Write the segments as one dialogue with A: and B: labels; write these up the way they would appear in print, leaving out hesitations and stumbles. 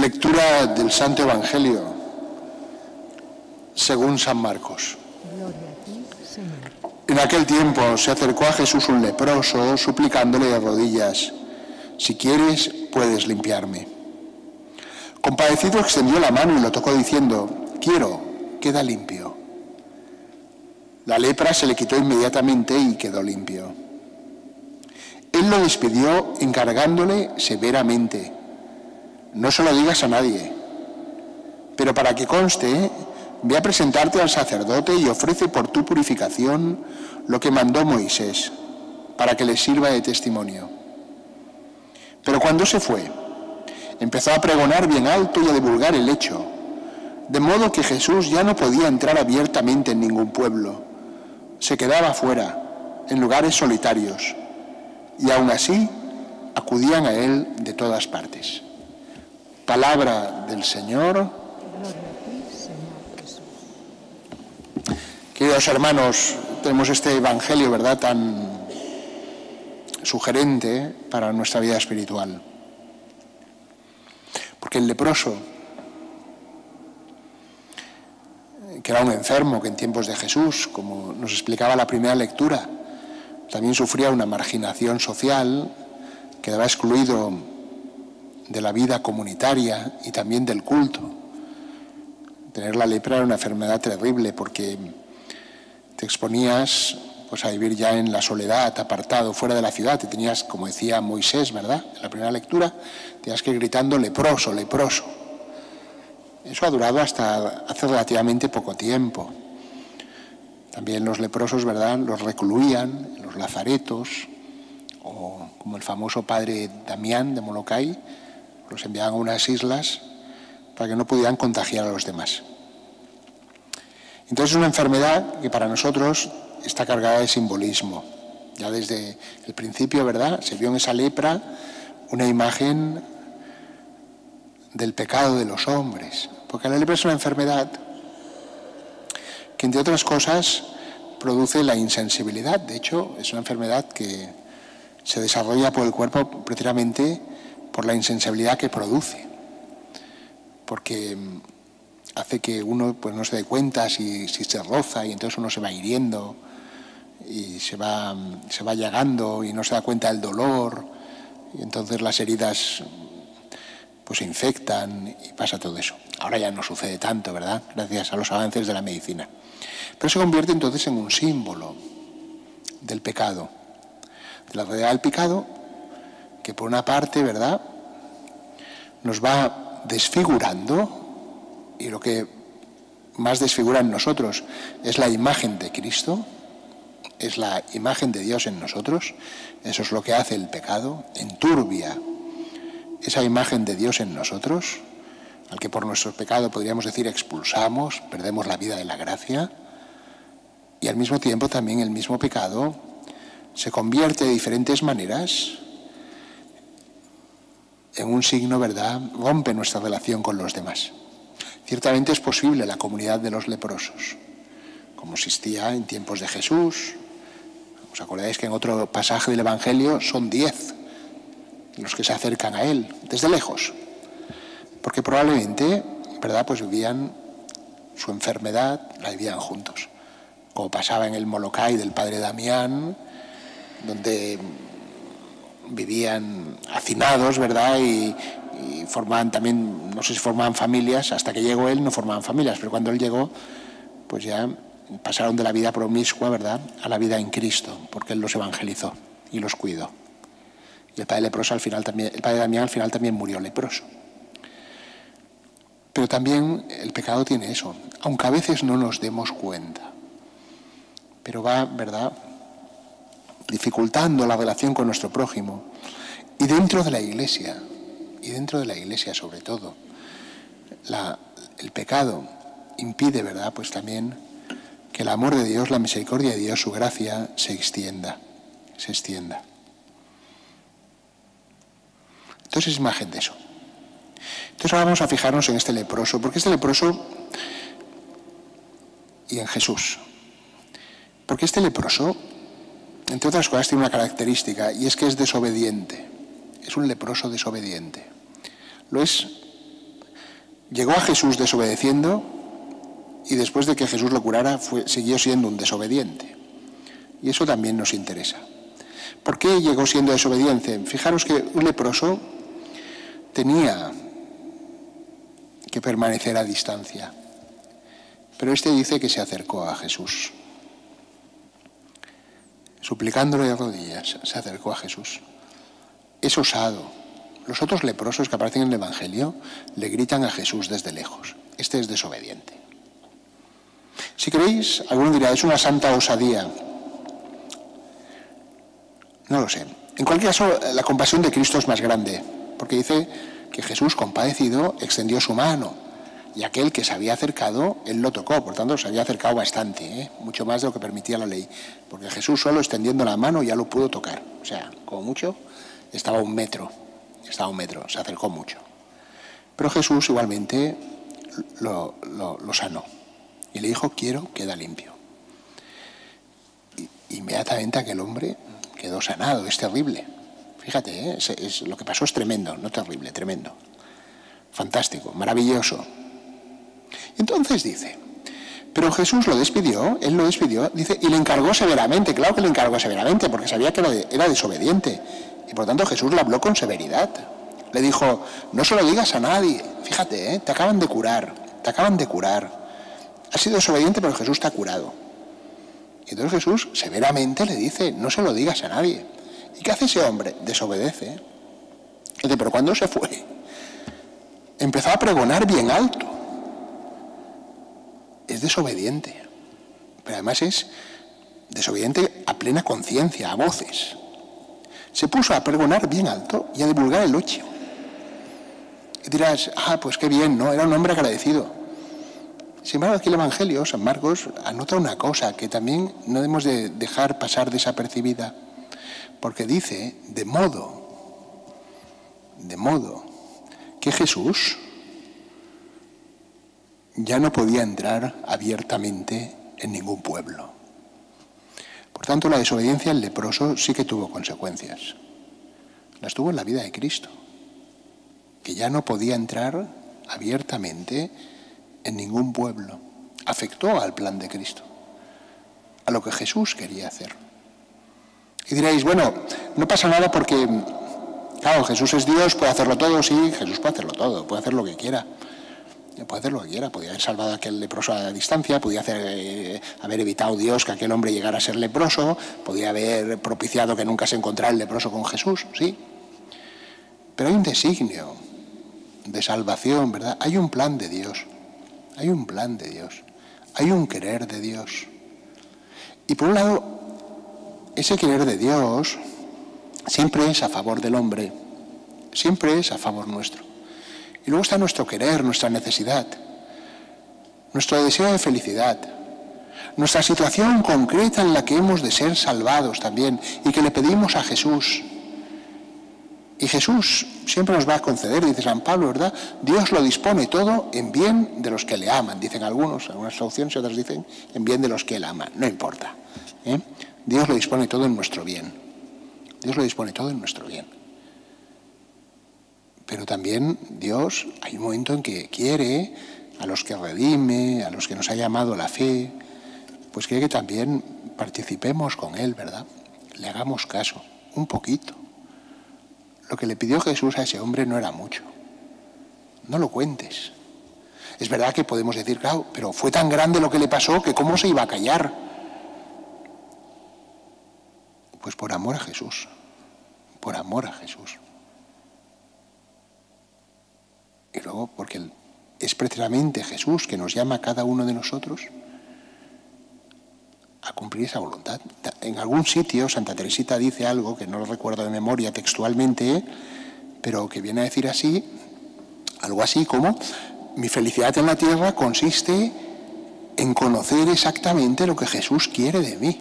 A: Lectura del Santo Evangelio según San Marcos.
B: Gloria a ti, Señor.
A: En aquel tiempo se acercó a Jesús un leproso, suplicándole de rodillas: si quieres, puedes limpiarme. Compadecido extendió la mano y lo tocó diciendo: quiero, queda limpio. La lepra se le quitó inmediatamente y quedó limpio. Él lo despidió encargándole severamente: no se lo digas a nadie, pero para que conste, ve a presentarte al sacerdote y ofrece por tu purificación lo que mandó Moisés, para que le sirva de testimonio. Pero cuando se fue, empezó a pregonar bien alto y a divulgar el hecho, de modo que Jesús ya no podía entrar abiertamente en ningún pueblo. Se quedaba fuera, en lugares solitarios, y aún así acudían a él de todas partes. Palabra del Señor.
B: Gloria a ti, Señor Jesús.
A: Queridos hermanos, tenemos este Evangelio, ¿verdad?, tan sugerente para nuestra vida espiritual. Porque el leproso, que era un enfermo que en tiempos de Jesús, como nos explicaba la primera lectura, también sufría una marginación social, quedaba excluido de la vida comunitaria y también del culto. Tener la lepra era una enfermedad terrible porque te exponías pues a vivir ya en la soledad, apartado, fuera de la ciudad. Y tenías, como decía Moisés, ¿verdad?, en la primera lectura, tenías que ir gritando: leproso, leproso. Eso ha durado hasta hace relativamente poco tiempo. También los leprosos, ¿verdad?, los recluían en los lazaretos, o como el famoso padre Damián de Molokai, los enviaban a unas islas para que no pudieran contagiar a los demás. Entonces es una enfermedad que para nosotros está cargada de simbolismo. Ya desde el principio, ¿verdad?, se vio en esa lepra una imagen del pecado de los hombres. Porque la lepra es una enfermedad que, entre otras cosas, produce la insensibilidad. De hecho, es una enfermedad que se desarrolla por el cuerpo precisamente por la insensibilidad que produce. Porque hace que uno pues no se dé cuenta si se roza, y entonces uno se va hiriendo y se va llagando y no se da cuenta del dolor, y entonces las heridas pues se infectan y pasa todo eso. Ahora ya no sucede tanto, ¿verdad?, gracias a los avances de la medicina. Pero se convierte entonces en un símbolo del pecado, de la realidad del pecado, que por una parte, ¿verdad?, nos va desfigurando, y lo que más desfigura en nosotros es la imagen de Cristo, es la imagen de Dios en nosotros. Eso es lo que hace el pecado, enturbia esa imagen de Dios en nosotros, al que por nuestro pecado podríamos decir expulsamos, perdemos la vida de la gracia, y al mismo tiempo también el mismo pecado se convierte de diferentes maneras en un signo, ¿verdad?, rompe nuestra relación con los demás. Ciertamente es posible la comunidad de los leprosos, como existía en tiempos de Jesús. ¿Os acordáis que en otro pasaje del Evangelio son 10 los que se acercan a él, desde lejos? Porque probablemente, ¿verdad?, pues vivían su enfermedad, la vivían juntos. Como pasaba en el Molokai del padre Damián, donde vivían hacinados, ¿verdad?, y formaban también, no sé si formaban familias. Hasta que llegó él no formaban familias, pero cuando él llegó, pues ya pasaron de la vida promiscua, ¿verdad?, a la vida en Cristo, porque él los evangelizó y los cuidó. Y el padre leproso al final también, el padre Damián al final también murió leproso. Pero también el pecado tiene eso, aunque a veces no nos demos cuenta, pero va, ¿verdad?, dificultando la relación con nuestro prójimo. Y dentro de la Iglesia sobre todo, el pecado impide, ¿verdad?, pues también que el amor de Dios, la misericordia de Dios, su gracia se extienda. Entonces es imagen de eso. Entonces ahora vamos a fijarnos en este leproso, porque este leproso, y en Jesús, porque este leproso, entre otras cosas, tiene una característica, y es que es desobediente. Es un leproso desobediente. Lo es llegó a Jesús desobedeciendo y después de que Jesús lo curara siguió siendo un desobediente. Y eso también nos interesa. ¿Por qué llegó siendo desobediente? Fijaros que un leproso tenía que permanecer a distancia, pero este dice que se acercó a Jesús. Suplicándole de rodillas, se acercó a Jesús. Es osado. Los otros leprosos que aparecen en el Evangelio le gritan a Jesús desde lejos. Este es desobediente. Si queréis, alguno dirá, es una santa osadía. No lo sé. En cualquier caso, la compasión de Cristo es más grande, porque dice que Jesús, compadecido, extendió su mano, y aquel que se había acercado, él lo tocó. Por tanto, se había acercado bastante, mucho más de lo que permitía la ley, porque Jesús solo extendiendo la mano ya lo pudo tocar. O sea, como mucho, estaba a un metro, se acercó mucho. Pero Jesús igualmente lo sanó y le dijo, quiero, queda limpio. Y inmediatamente aquel hombre quedó sanado. Es terrible. Fíjate, lo que pasó es tremendo, no terrible, tremendo. Fantástico, maravilloso. Entonces dice, pero Jesús lo despidió, él lo despidió, dice, y le encargó severamente. Claro que le encargó severamente, porque sabía que era desobediente. Y por tanto Jesús le habló con severidad. Le dijo, no se lo digas a nadie. Fíjate, te acaban de curar. Has sido desobediente, pero Jesús te ha curado. Y entonces Jesús severamente le dice, no se lo digas a nadie. ¿Y qué hace ese hombre? Desobedece. Dice, pero cuando se fue, empezó a pregonar bien alto. Es desobediente. Pero además es desobediente a plena conciencia, a voces. Se puso a pregonar bien alto y a divulgar el hecho. Y dirás, pues qué bien, ¿no? Era un hombre agradecido. Sin embargo, aquí el Evangelio, San Marcos, anota una cosa que también no debemos de dejar pasar desapercibida, porque dice, de modo que Jesús ya no podía entrar abiertamente en ningún pueblo. Por tanto, la desobediencia del leproso sí que tuvo consecuencias. Las tuvo en la vida de Cristo, que ya no podía entrar abiertamente en ningún pueblo. Afectó al plan de Cristo, a lo que Jesús quería hacer. Y diréis, bueno, no pasa nada porque, claro, Jesús es Dios, puede hacerlo todo. Sí, Jesús puede hacerlo todo, puede hacer lo que quiera. Podía haber salvado a aquel leproso a distancia, podía haber evitado Dios que aquel hombre llegara a ser leproso, podía haber propiciado que nunca se encontrara el leproso con Jesús, sí. Pero hay un designio de salvación, ¿verdad? Hay un plan de Dios, hay un querer de Dios. Y por un lado, ese querer de Dios siempre es a favor del hombre, siempre es a favor nuestro. Y luego está nuestro querer, nuestra necesidad, nuestro deseo de felicidad, nuestra situación concreta en la que hemos de ser salvados también y que le pedimos a Jesús. Y Jesús siempre nos va a conceder, dice San Pablo, ¿verdad? Dios lo dispone todo en bien de los que le aman, dicen algunas traducciones y otras dicen en bien de los que él ama, no importa. Dios lo dispone todo en nuestro bien. Pero también Dios, hay un momento en que quiere a los que redime, a los que nos ha llamado la fe, pues quiere que también participemos con Él, ¿verdad? Le hagamos caso, un poquito. Lo que le pidió Jesús a ese hombre no era mucho. No lo cuentes. Es verdad que podemos decir, claro, pero fue tan grande lo que le pasó que ¿cómo se iba a callar? Pues por amor a Jesús. Y luego, porque es precisamente Jesús que nos llama a cada uno de nosotros a cumplir esa voluntad. En algún sitio Santa Teresita dice algo, que no lo recuerdo de memoria textualmente, pero que viene a decir así, algo así como, mi felicidad en la tierra consiste en conocer exactamente lo que Jesús quiere de mí.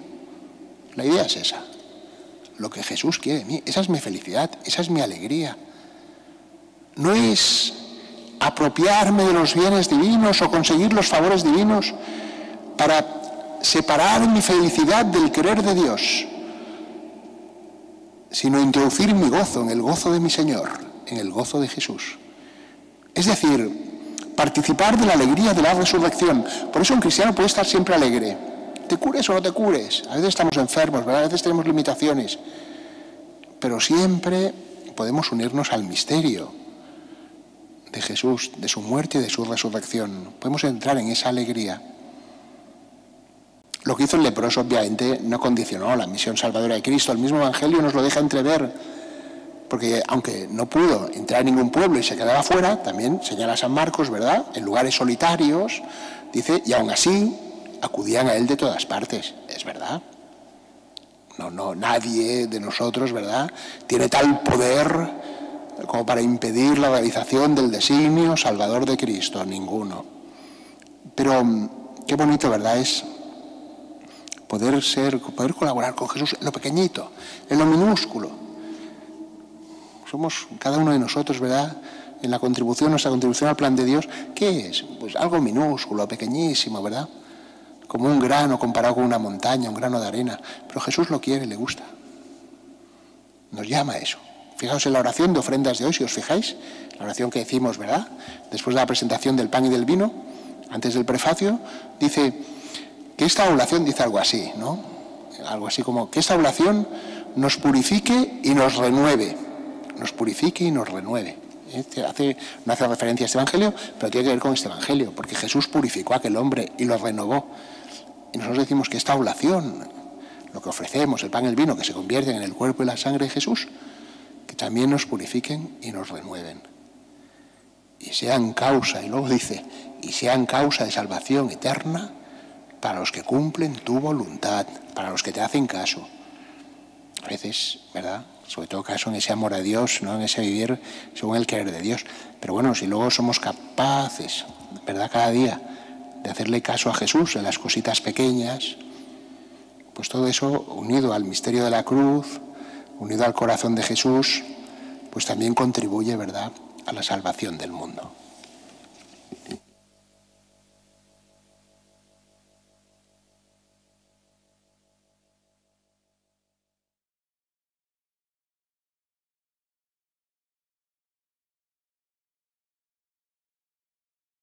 A: La idea es esa, lo que Jesús quiere de mí, esa es mi felicidad, esa es mi alegría. No es apropiarme de los bienes divinos o conseguir los favores divinos para separar mi felicidad del querer de Dios, sino introducir mi gozo en el gozo de mi Señor, en el gozo de Jesús. Es decir, participar de la alegría de la resurrección. Por eso un cristiano puede estar siempre alegre. Te cures o no te cures. A veces estamos enfermos, ¿verdad? A veces tenemos limitaciones. Pero siempre podemos unirnos al misterio de Jesús, de su muerte y de su resurrección. Podemos entrar en esa alegría. Lo que hizo el leproso, obviamente, no condicionó la misión salvadora de Cristo. El mismo Evangelio nos lo deja entrever, porque aunque no pudo entrar en ningún pueblo y se quedaba fuera, también señala San Marcos, ¿verdad?, en lugares solitarios, dice, y aún así acudían a él de todas partes. Es verdad. No, nadie de nosotros, ¿verdad?, tiene tal poder como para impedir la realización del designio salvador de Cristo. Ninguno. Pero qué bonito, ¿verdad?, es poder colaborar con Jesús en lo pequeñito, en lo minúsculo. Somos cada uno de nosotros, ¿verdad?, en la contribución, nuestra contribución al plan de Dios, ¿qué es? Pues algo minúsculo, pequeñísimo, ¿verdad?, como un grano comparado con una montaña, un grano de arena. Pero Jesús lo quiere, le gusta. Nos llama a eso. Fijaos en la oración de ofrendas de hoy, si os fijáis, la oración que decimos, ¿verdad?, después de la presentación del pan y del vino, antes del prefacio, dice que esta oblación, dice algo así, ¿no? Algo así como que esta oblación nos purifique y nos renueve. Nos purifique y nos renueve. No hace referencia a este Evangelio, pero tiene que ver con este Evangelio, porque Jesús purificó a aquel hombre y lo renovó. Y nosotros decimos que esta oblación, lo que ofrecemos, el pan y el vino, que se convierten en el cuerpo y la sangre de Jesús, que también nos purifiquen y nos renueven. Y sean causa, y luego dice, y sean causa de salvación eterna para los que cumplen tu voluntad, para los que te hacen caso. A veces, ¿verdad?, sobre todo caso en ese amor a Dios, ¿no?, en ese vivir según el querer de Dios. Pero bueno, si luego somos capaces, ¿verdad?, cada día de hacerle caso a Jesús en las cositas pequeñas, pues todo eso unido al misterio de la cruz, unido al corazón de Jesús, pues también contribuye, ¿verdad?, a la salvación del mundo.